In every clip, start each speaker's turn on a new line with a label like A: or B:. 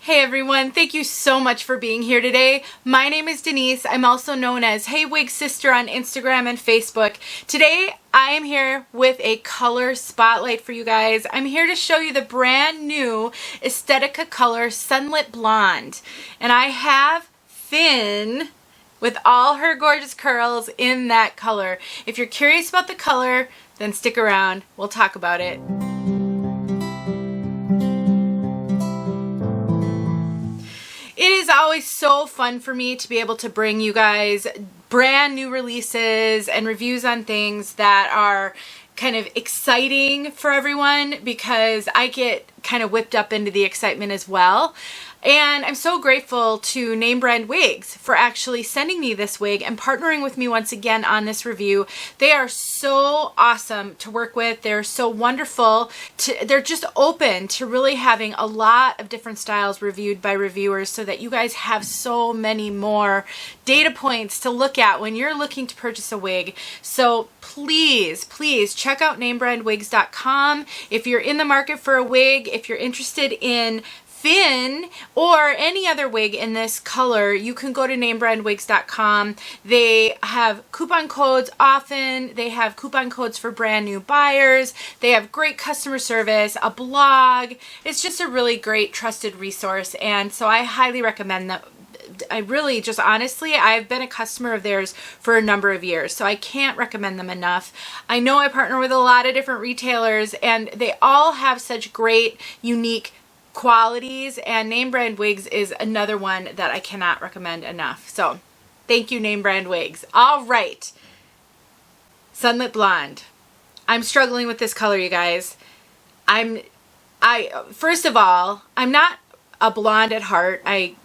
A: Hey everyone, thank you so much for being here today. My name is Denise. I'm also known as heywigsister on Instagram and Facebook. Today I am here with a color spotlight for you guys. I'm here to show you the brand new Estetica Sunlit Blonde. And I have Finn with all her gorgeous curls in that color. If you're curious about the color, then stick around. We'll talk about it. It is always so fun for me to be able to bring you guys brand new releases and reviews on things that are kind of exciting for everyone, because I get kind of whipped up into the excitement as well. And I'm so grateful to Name Brand Wigs for actually sending me this wig and partnering with me once again on this review. They are so awesome to work with. They're so wonderful. They're just open to really having a lot of different styles reviewed by reviewers so that you guys have so many more data points to look at when you're looking to purchase a wig. So please check out namebrandwigs.com. If you're in the market for a wig, if you're interested in Finn or any other wig in this color, you can go to namebrandwigs.com. They have coupon codes often. They have coupon codes for brand new buyers. They have great customer service, a blog. It's just a really great trusted resource, and so I highly recommend them. I really just honestly, I've been a customer of theirs for a number of years, so I can't recommend them enough. I know I partner with a lot of different retailers and they all have such great, unique qualities, and Name Brand Wigs is another one that I cannot recommend enough. So thank you, Name Brand Wigs. All right, Sunlit Blonde. I'm struggling with this color, you guys. First of all, I'm not a blonde at heart. I'm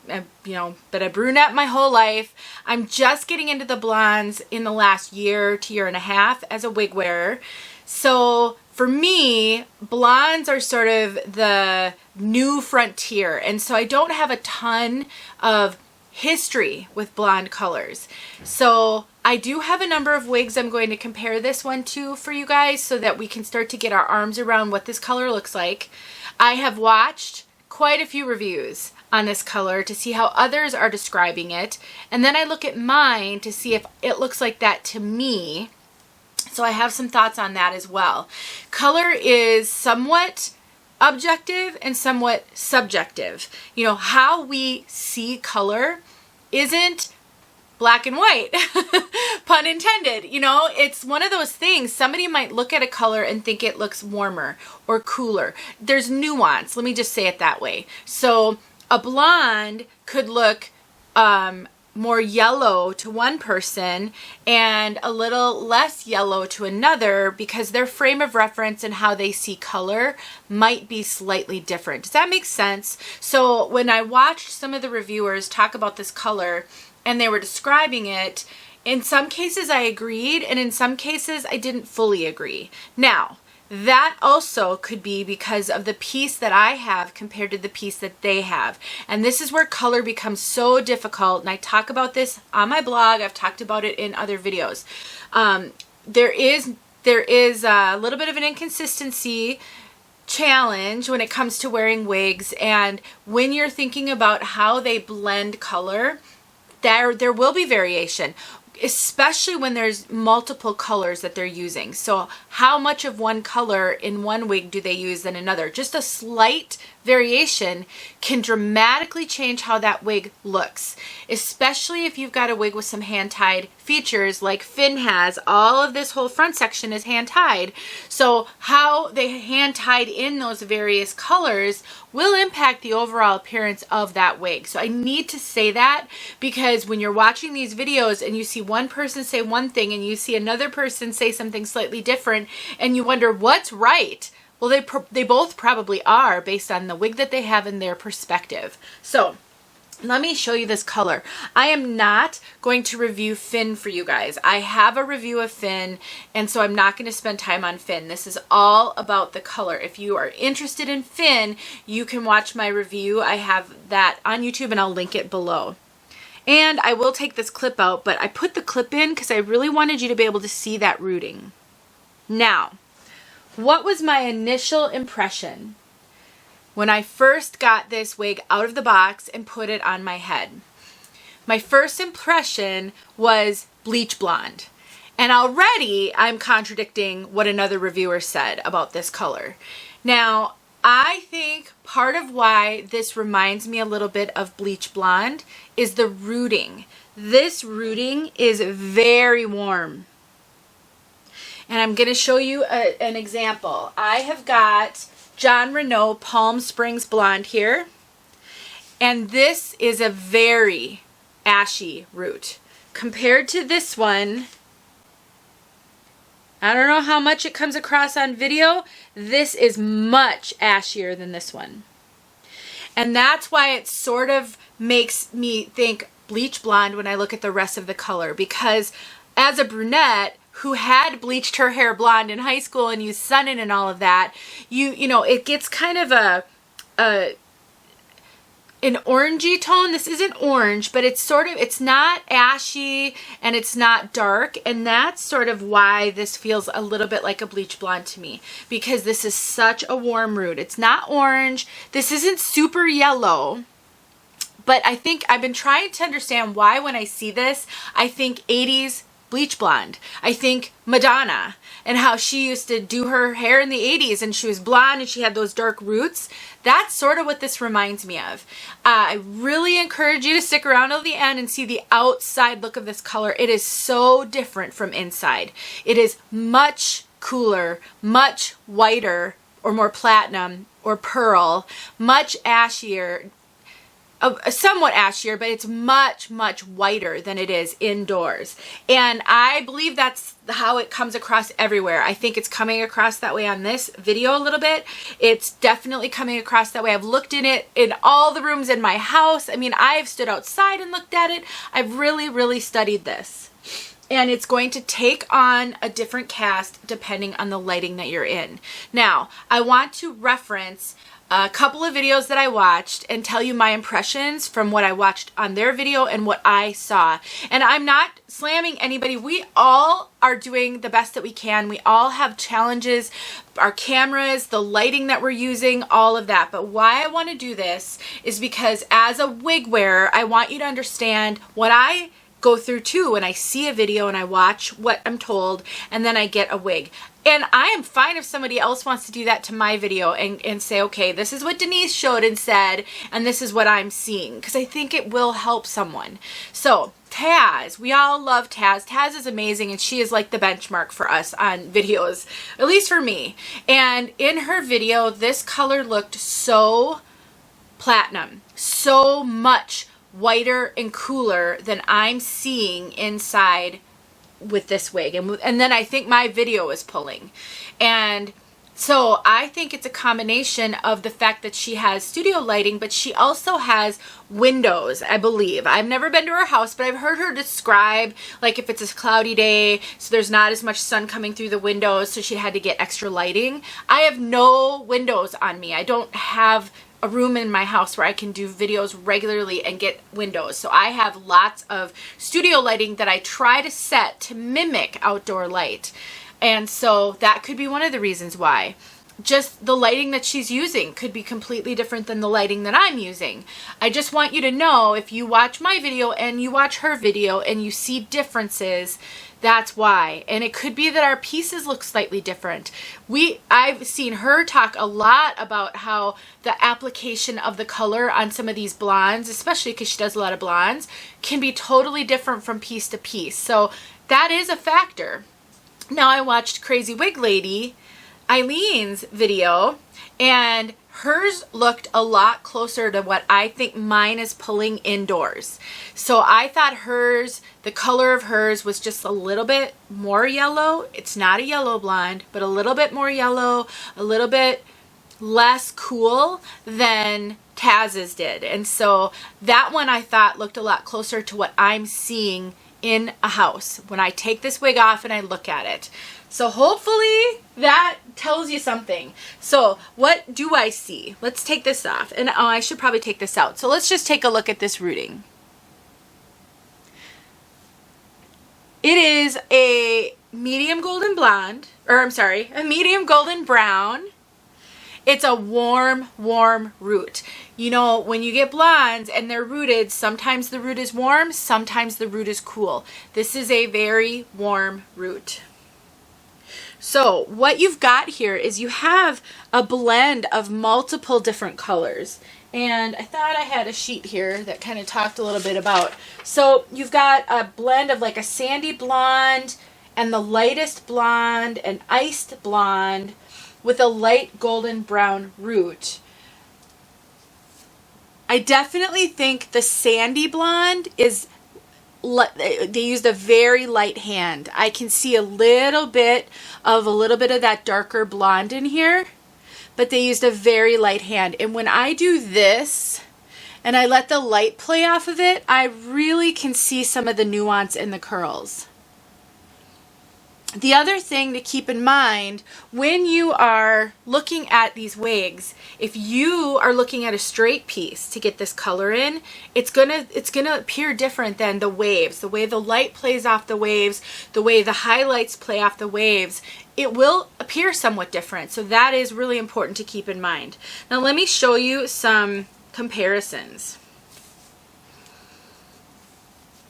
A: been a brunette my whole life. I'm just getting into the blondes in the last year to year and a half as a wig wearer. So for me, blondes are sort of the new frontier, and so I don't have a ton of history with blonde colors. So I do have a number of wigs I'm going to compare this one to for you guys so that we can start to get our arms around what this color looks like. I have watched quite a few reviews on this color to see how others are describing it, and then I look at mine to see if it looks like that to me. So I have some thoughts on that as well. Color is somewhat objective and somewhat subjective. You know, how we see color isn't black and white, pun intended. You know, it's one of those things. Somebody might look at a color and think it looks warmer or cooler. There's nuance. Let me just say it that way. So a blonde could look more yellow to one person and a little less yellow to another, because their frame of reference and how they see color might be slightly different. Does that make sense? So when I watched some of the reviewers talk about this color and they were describing it, in some cases I agreed and in some cases I didn't fully agree. Now, that also could be because of the piece that I have compared to the piece that they have. And this is where color becomes so difficult. And I talk about this on my blog. I've talked about it in other videos. There is a little bit of an inconsistency challenge when it comes to wearing wigs. And when you're thinking about how they blend color, there will be variation, especially when there's multiple colors that they're using. So how much of one color in one wig do they use than another? Just a slight variation can dramatically change how that wig looks, especially if you've got a wig with some hand-tied features like Finn has. All of this whole front section is hand-tied. So how they hand-tied in those various colors will impact the overall appearance of that wig. So I need to say that, because when you're watching these videos and you see one person say one thing and you see another person say something slightly different and you wonder what's right, well, they both probably are based on the wig that they have and their perspective. So let me show you this color. I am not going to review Finn for you guys. I have a review of Finn, and so I'm not going to spend time on Finn. This is all about the color. If you are interested in Finn, you can watch my review. I have that on YouTube and I'll link it below. And I will take this clip out, but I put the clip in because I really wanted you to be able to see that rooting. Now, what was my initial impression when I first got this wig out of the box and put it on my head. My first impression was bleach blonde. And already I'm contradicting what another reviewer said about this color. Now, I think part of why this reminds me a little bit of bleach blonde is the rooting. This rooting is very warm. And I'm going to show you an example. I have got John Renault Palm Springs Blonde here. And this is a very ashy root. Compared to this one, I don't know how much it comes across on video. This is much ashier than this one. And that's why it sort of makes me think bleach blonde when I look at the rest of the color. Because as a brunette who had bleached her hair blonde in high school and used Sun-In and all of that, you know, it gets kind of an orangey tone. This isn't orange, but it's sort of, it's not ashy and it's not dark, and that's sort of why this feels a little bit like a bleach blonde to me, because this is such a warm root. It's not orange. This isn't super yellow, but I think I've been trying to understand why when I see this, I think 80s bleach blonde. I think Madonna and how she used to do her hair in the 80s and she was blonde and she had those dark roots. That's sort of what this reminds me of. I really encourage you to stick around till the end and see the outside look of this color. It is so different from inside. It is much cooler, much whiter, or more platinum or pearl, much ashier, somewhat ashier, but it's much, much whiter than it is indoors. And I believe that's how it comes across everywhere. I think it's coming across that way on this video a little bit. It's definitely coming across that way. I've looked in it in all the rooms in my house. I mean, I've stood outside and looked at it. I've really, really studied this. And it's going to take on a different cast depending on the lighting that you're in. Now, I want to reference a couple of videos that I watched and tell you my impressions from what I watched on their video and what I saw. And I'm not slamming anybody. We all are doing the best that we can. We all have challenges, our cameras, the lighting that we're using, all of that. But why I want to do this is because as a wig wearer, I want you to understand what I go through too when I see a video and I watch what I'm told and then I get a wig. And I am fine if somebody else wants to do that to my video and say, okay, this is what Denise showed and said, and this is what I'm seeing, because I think it will help someone. So Taz, we all love Taz. Taz is amazing, and she is like the benchmark for us on videos, at least for me. And in her video, this color looked so platinum, so much whiter and cooler than I'm seeing inside with this wig. And then I think my video is pulling. And so I think it's a combination of the fact that she has studio lighting, but she also has windows, I believe. I've never been to her house, but I've heard her describe, like, if it's a cloudy day, so there's not as much sun coming through the windows, so she had to get extra lighting. I have no windows on me. I don't have a room in my house where I can do videos regularly and get windows. So I have lots of studio lighting that I try to set to mimic outdoor light. And so that could be one of the reasons why. Just the lighting that she's using could be completely different than the lighting that I'm using. I just want you to know, if you watch my video and you watch her video and you see differences, that's why. And it could be that our pieces look slightly different. I've seen her talk a lot about how the application of the color on some of these blondes, especially because she does a lot of blondes, can be totally different from piece to piece. So that is a factor. Now, I watched Crazy Wig Lady, Eileen's video, and hers looked a lot closer to what I think mine is pulling indoors. So I thought hers, the color of hers was just a little bit more yellow. It's not a yellow blonde, but a little bit more yellow, a little bit less cool than Taz's did. And so that one I thought looked a lot closer to what I'm seeing in a house when I take this wig off and I look at it. So hopefully that tells you something. So what do I see? Let's take this off. And oh, I should probably take this out. So let's just take a look at this rooting. It is a medium golden blonde, or I'm sorry, a medium golden brown. It's a warm, warm root. You know, when you get blondes and they're rooted, sometimes the root is warm, sometimes the root is cool. This is a very warm root. So what you've got here is you have a blend of multiple different colors. And I thought I had a sheet here that kind of talked a little bit about. So you've got a blend of like a sandy blonde and the lightest blonde and iced blonde with a light golden brown root. I definitely think the sandy blonde is, they used a very light hand. I can see a little bit of that darker blonde in here, but they used a very light hand. And when I do this and I let the light play off of it, I really can see some of the nuance in the curls. The other thing to keep in mind when you are looking at these wigs, if you are looking at a straight piece to get this color in, it's gonna appear different than the waves. The way the light plays off the waves, the way the highlights play off the waves, it will appear somewhat different. So that is really important to keep in mind. Now let me show you some comparisons,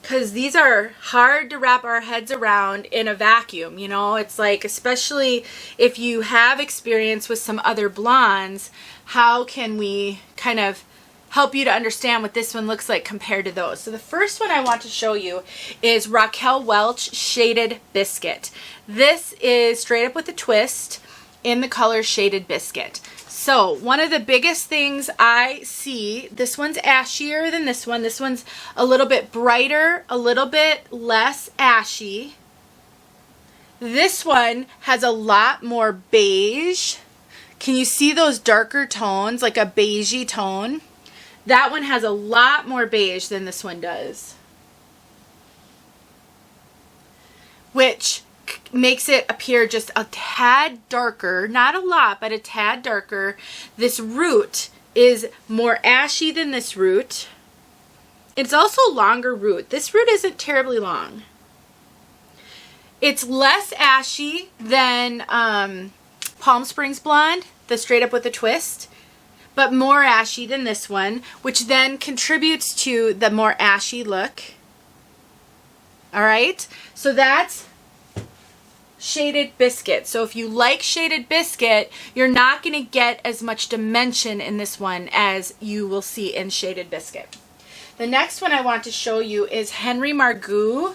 A: because these are hard to wrap our heads around in a vacuum. You know, it's like, especially if you have experience with some other blondes, how can we kind of help you to understand what this one looks like compared to those? So the first one I want to show you is Raquel Welch Shaded Biscuit. This is straight up with a twist in the color Shaded Biscuit. So one of the biggest things I see, this one's ashier than this one. This one's a little bit brighter, a little bit less ashy. This one has a lot more beige. Can you see those darker tones, like a beigey tone? That one has a lot more beige than this one does, which makes it appear just a tad darker, not a lot, but a tad darker. This root is more ashy than this root. It's also a longer root. This root isn't terribly long. It's less ashy than Palm Springs Blonde, the straight up with a twist, but more ashy than this one, which then contributes to the more ashy look. All right, so that's Shaded Biscuit. So if you like Shaded Biscuit, you're not going to get as much dimension in this one as you will see in Shaded Biscuit. The next one I want to show you is Henry Margu.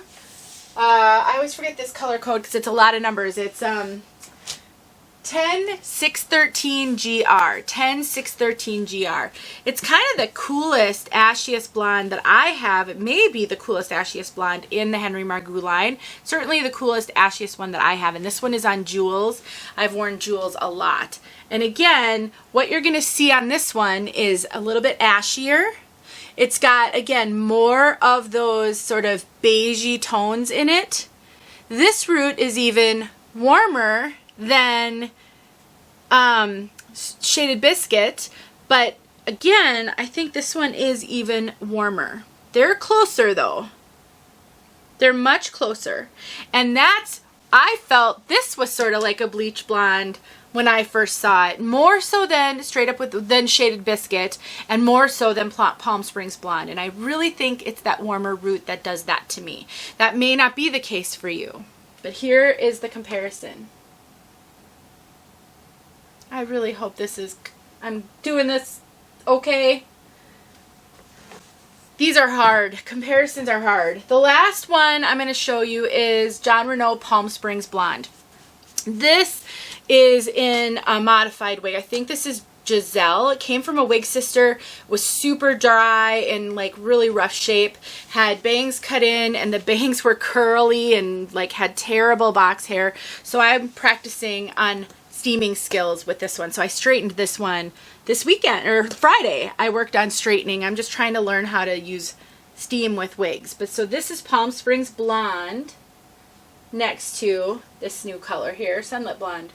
A: I always forget this color code because it's a lot of numbers. It's 10613GR. 10613GR. It's kind of the coolest, ashiest blonde that I have. It may be the coolest, ashiest blonde in the Henry Margu line. Certainly the coolest, ashiest one that I have. And this one is on jewels. I've worn jewels a lot. And again, what you're going to see on this one is a little bit ashier. It's got, again, more of those sort of beigey tones in it. This root is even warmer than Shaded Biscuit, but again, I think this one is even warmer. They're closer though. They're much closer. And that's, I felt this was sort of like a Bleach Blonde when I first saw it, more so than straight up with than Shaded Biscuit, and more so than Palm Springs Blonde. And I really think it's that warmer root that does that to me. That may not be the case for you, but here is the comparison. I really hope this is, I'm doing this okay. These are hard. Comparisons are hard. The last one I'm going to show you is John Renault Palm Springs Blonde. This is in a modified wig. I think this is Giselle. It came from a wig sister, was super dry and like really rough shape, had bangs cut in, and the bangs were curly and like had terrible box hair. So I'm practicing on steaming skills with this one. So I straightened this one this weekend, or Friday. I worked on straightening. I'm just trying to learn how to use steam with wigs. But so this is Palm Springs Blonde next to this new color here, Sunlit Blonde.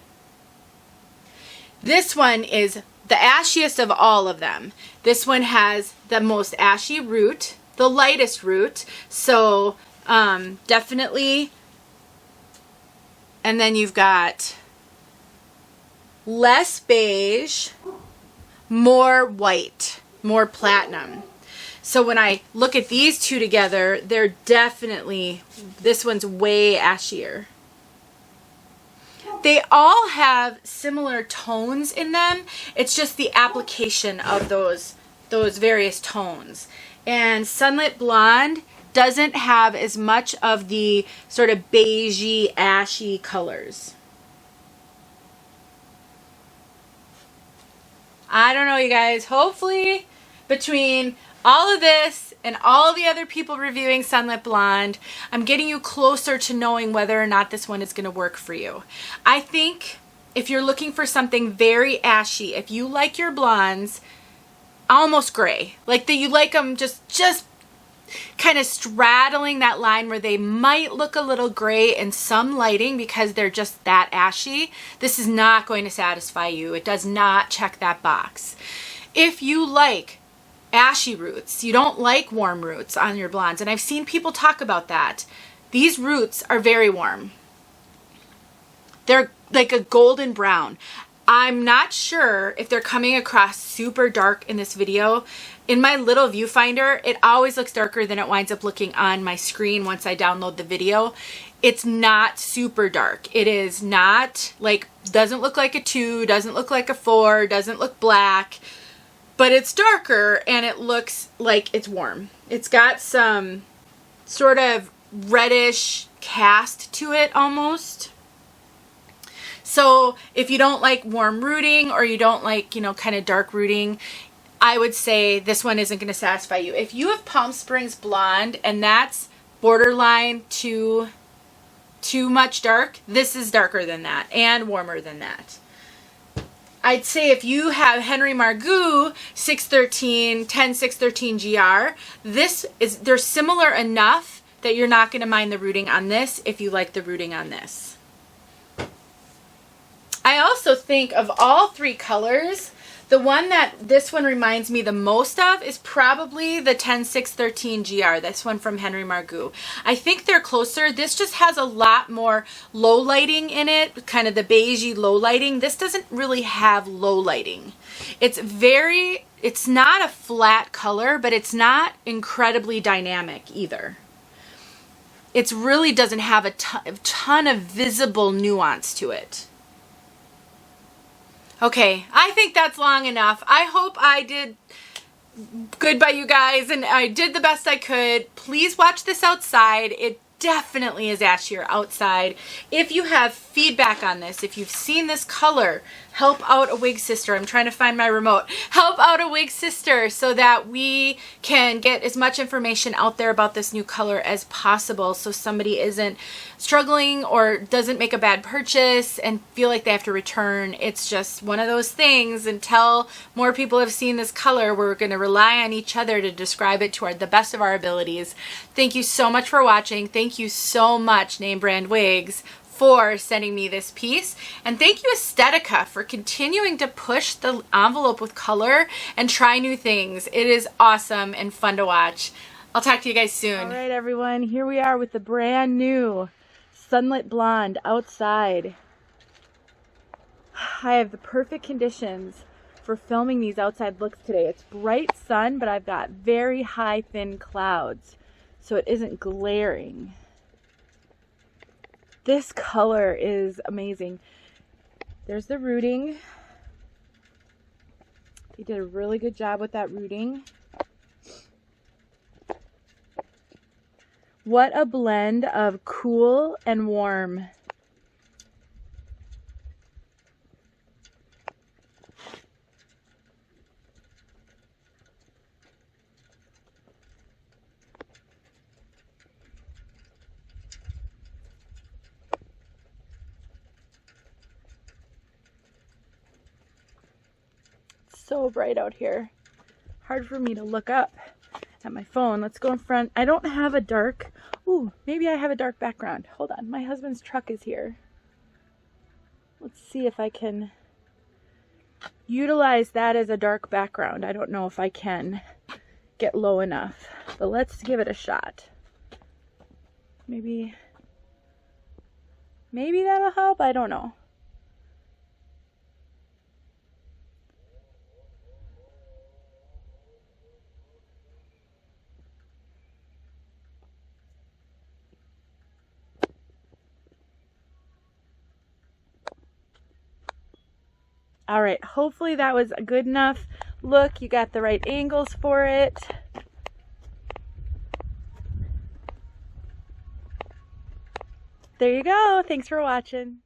A: This one is the ashiest of all of them. This one has the most ashy root, the lightest root. So definitely, and then you've got less beige, more white, more platinum. So when I look at these two together, they're definitely, this one's way ashier. They all have similar tones in them. It's just the application of those various tones. And Sunlit Blonde doesn't have as much of the sort of beigey, ashy colors. I don't know, you guys. Hopefully, between all of this and all the other people reviewing Sunlit Blonde, I'm getting you closer to knowing whether or not this one is going to work for you. I think if you're looking for something very ashy, if you like your blondes almost gray, like that you like them just kind of straddling that line where they might look a little gray in some lighting because they're just that ashy, this is not going to satisfy you. It does not check that box. If you like ashy roots, you don't like warm roots on your blondes, and I've seen people talk about that. These roots are very warm. They're like a golden brown. I'm not sure if they're coming across super dark in this video. In my little viewfinder, it always looks darker than it winds up looking on my screen once I download the video. It's not super dark. It is not like, doesn't look like a 2, doesn't look like a 4, doesn't look black, but it's darker and it looks like it's warm. It's got some sort of reddish cast to it almost. So if you don't like warm rooting or you don't like, you know, kind of dark rooting, I would say this one isn't going to satisfy you. If you have Palm Springs Blonde and that's borderline too much dark, this is darker than that and warmer than that. I'd say if you have Henry Margu 613, 10613 GR, they're similar enough that you're not going to mind the rooting on this if you like the rooting on this. I also think of all 3 colors, the one that this one reminds me the most of is probably the 10613 GR, this one from Henry Margu. I think they're closer. This just has a lot more low lighting in it, kind of the beigey low lighting. This doesn't really have low lighting. It's not a flat color, but it's not incredibly dynamic either. It really doesn't have a ton of visible nuance to it. Okay, I think that's long enough. I hope I did good by you guys and I did the best I could. Please watch this outside. It definitely is ashier outside. If you have feedback on this, if you've seen this color, help out a wig sister. I'm trying to find my remote. Help out a wig sister so that we can get as much information out there about this new color as possible so somebody isn't struggling or doesn't make a bad purchase and feel like they have to return. It's just one of those things. Until more people have seen this color, we're going to rely on each other to describe it to the best of our abilities. Thank you so much for watching. Thank you so much, Name Brand Wigs, for sending me this piece, and thank you Estetica for continuing to push the envelope with color and try new things. It is awesome and fun to watch. I'll talk to you guys soon. All right, everyone, here we are with the brand new Sunlit Blonde outside. I have the perfect conditions for filming these outside looks today. It's bright sun, but I've got very high thin clouds, so it isn't glaring. This color is amazing. There's the rooting. They did a really good job with that rooting. What a blend of cool and warm. So bright out here. Hard for me to look up at my phone. Let's go in front. I don't have a dark, ooh, maybe I have a dark background. Hold on, my husband's truck is here. Let's see if I can utilize that as a dark background. I don't know if I can get low enough, but let's give it a shot. Maybe that'll help, I don't know. All right, hopefully that was a good enough look. You got the right angles for it. There you go. Thanks for watching.